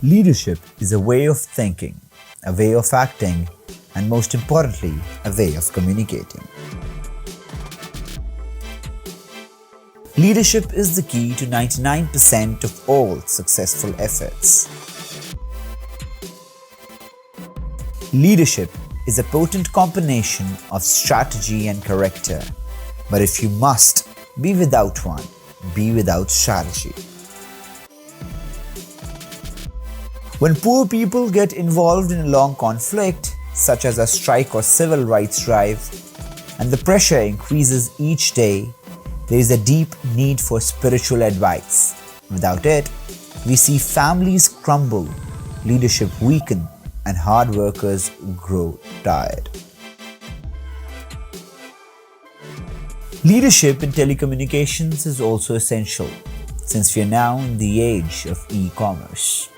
Leadership is a way of thinking, a way of acting, and most importantly, a way of communicating. Leadership is the key to 99% of all successful efforts. Leadership is a potent combination of strategy and character, but if you must be without one, be without strategy. When poor people get involved in a long conflict, such as a strike or civil rights drive, and the pressure increases each day, there is a deep need for spiritual advice. Without it, we see families crumble, leadership weaken, and hard workers grow tired. Leadership in telecommunications is also essential, since we are now in the age of e-commerce.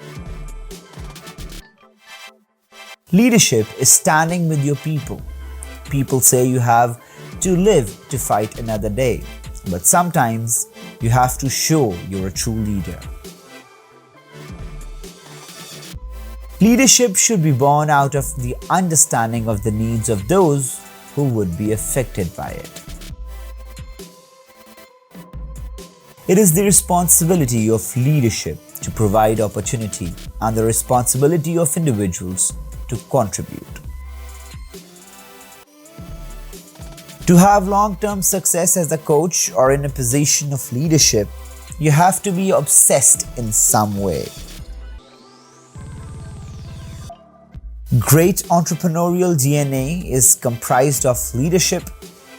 Leadership is standing with your people. People say you have to live to fight another day, but sometimes you have to show you're a true leader. Leadership should be born out of the understanding of the needs of those who would be affected by it. It is the responsibility of leadership to provide opportunity and the responsibility of individuals to contribute. To have long-term success as a coach or in a position of leadership, you have to be obsessed in some way. Great entrepreneurial DNA is comprised of leadership,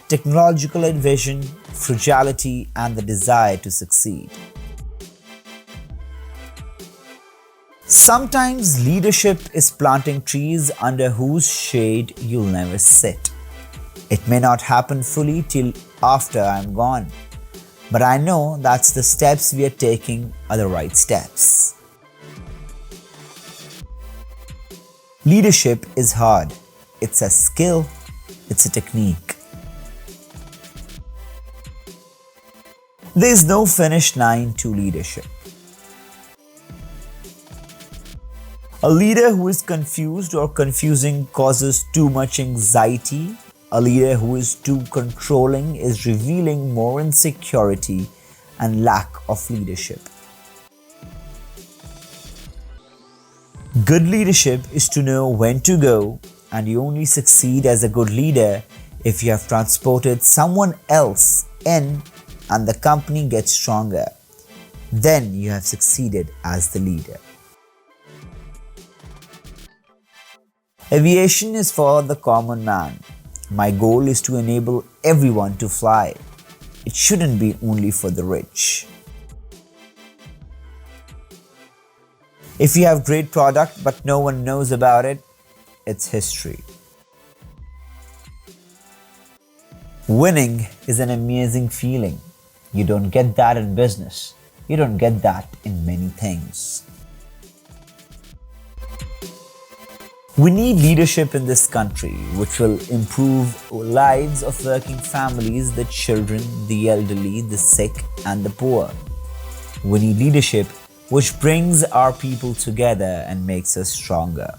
technological vision, frugality, and the desire to succeed. Sometimes leadership is planting trees under whose shade you'll never sit. It may not happen fully till after I'm gone, but I know that's the steps we are taking are the right steps. Leadership is hard. It's a skill. It's a technique. There is no finish line to leadership. A leader who is confused or confusing causes too much anxiety. A leader who is too controlling is revealing more insecurity and lack of leadership. Good leadership is to know when to go, and you only succeed as a good leader if you have transported someone else in and the company gets stronger. Then you have succeeded as the leader. Aviation is for the common man. My goal is to enable everyone to fly. It shouldn't be only for the rich. If you have great product but no one knows about it, it's history. Winning is an amazing feeling. You don't get that in business. You don't get that in many things. We need leadership in this country which will improve lives of working families, the children, the elderly, the sick, and the poor. We need leadership which brings our people together and makes us stronger.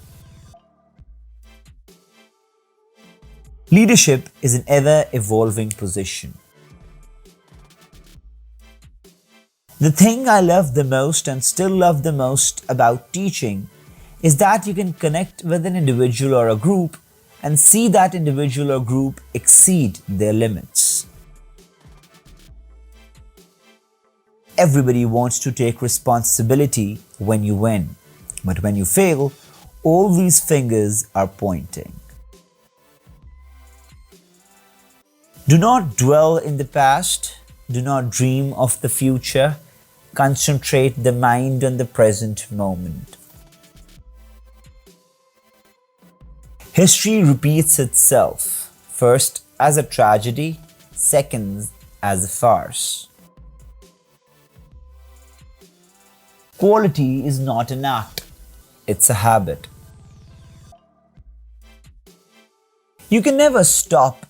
Leadership is an ever-evolving position. The thing I love the most and still love the most about teaching is that you can connect with an individual or a group and see that individual or group exceed their limits. Everybody wants to take responsibility when you win, but when you fail, all these fingers are pointing. Do not dwell in the past, do not dream of the future, concentrate the mind on the present moment. History repeats itself, first as a tragedy, second as a farce. Quality is not an act, it's a habit. You can never stop,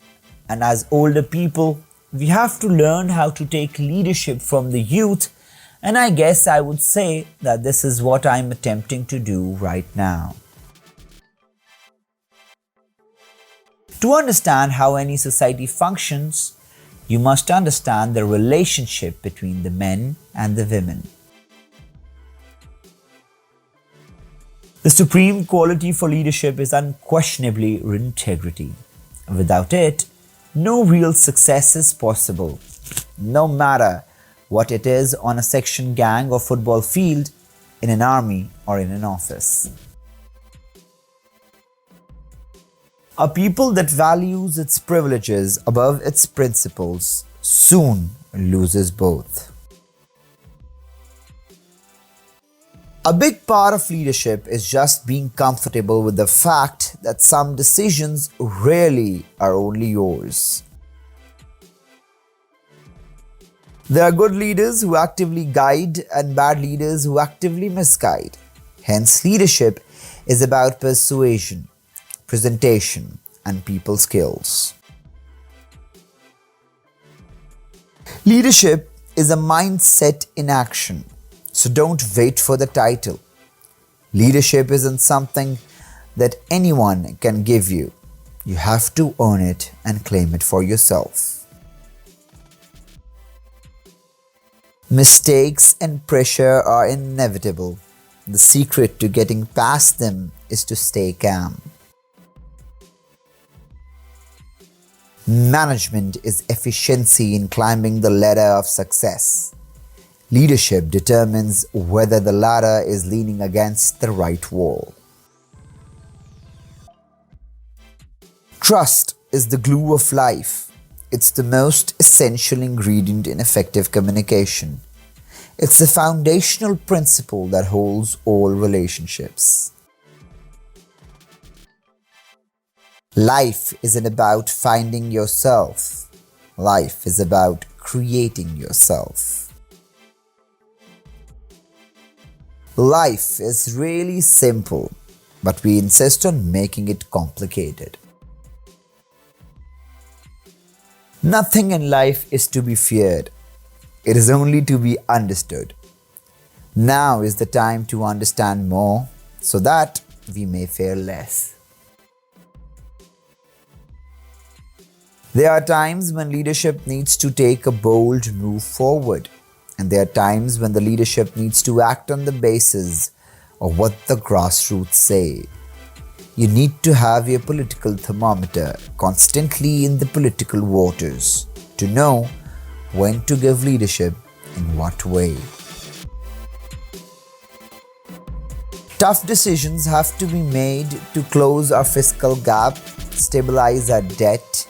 and as older people, we have to learn how to take leadership from the youth And I guess I would say that this is what I'm attempting to do right now. To understand how any society functions, you must understand the relationship between the men and the women. The supreme quality for leadership is unquestionably integrity. Without it, no real success is possible, no matter what it is on a section gang or football field, in an army or in an office. A people that values its privileges above its principles soon loses both. A big part of leadership is just being comfortable with the fact that some decisions really are only yours. There are good leaders who actively guide and bad leaders who actively misguide. Hence, leadership is about persuasion, presentation, and people skills. Leadership is a mindset in action, so don't wait for the title. Leadership isn't something that anyone can give you. You have to earn it and claim it for yourself. Mistakes and pressure are inevitable. The secret to getting past them is to stay calm. Management is efficiency in climbing the ladder of success. Leadership determines whether the ladder is leaning against the right wall. Trust is the glue of life. It's the most essential ingredient in effective communication. It's the foundational principle that holds all relationships. Life isn't about finding yourself. Life is about creating yourself. Life is really simple, but we insist on making it complicated. Nothing in life is to be feared. It is only to be understood. Now is the time to understand more so that we may fear less. There are times when leadership needs to take a bold move forward, and there are times when the leadership needs to act on the basis of what the grassroots say. You need to have your political thermometer constantly in the political waters to know when to give leadership in what way. Tough decisions have to be made to close our fiscal gap, stabilize our debt,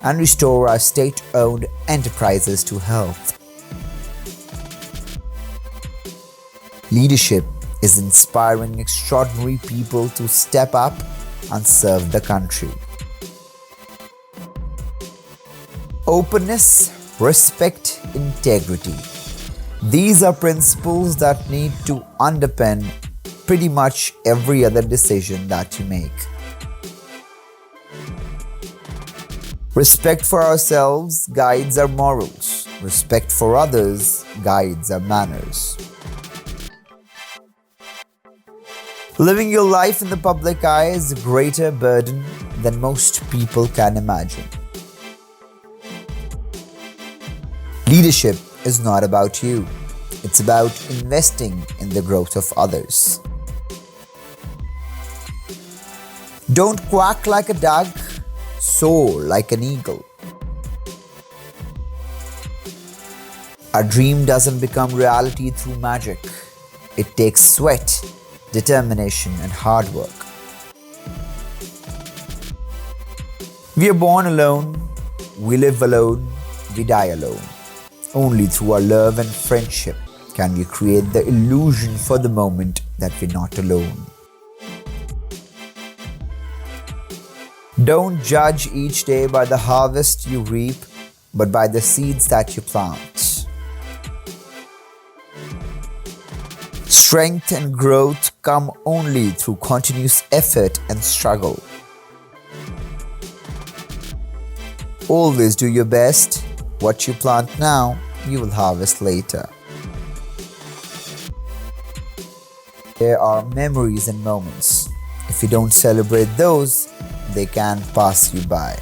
and restore our state-owned enterprises to health. Leadership is inspiring extraordinary people to step up and serve the country. Openness, respect, integrity. These are principles that need to underpin pretty much every other decision that you make. Respect for ourselves guides our morals. Respect for others guides our manners. Living your life in the public eye is a greater burden than most people can imagine. Leadership is not about you. It's about investing in the growth of others. Don't quack like a duck, soar like an eagle. A dream doesn't become reality through magic. It takes sweat, determination, and hard work. We are born alone, we live alone, we die alone. Only through our love and friendship can we create the illusion for the moment that we're not alone. Don't judge each day by the harvest you reap, but by the seeds that you plant. Strength and growth come only through continuous effort and struggle. Always do your best. What you plant now, you will harvest later. There are memories and moments. If you don't celebrate those, they can pass you by.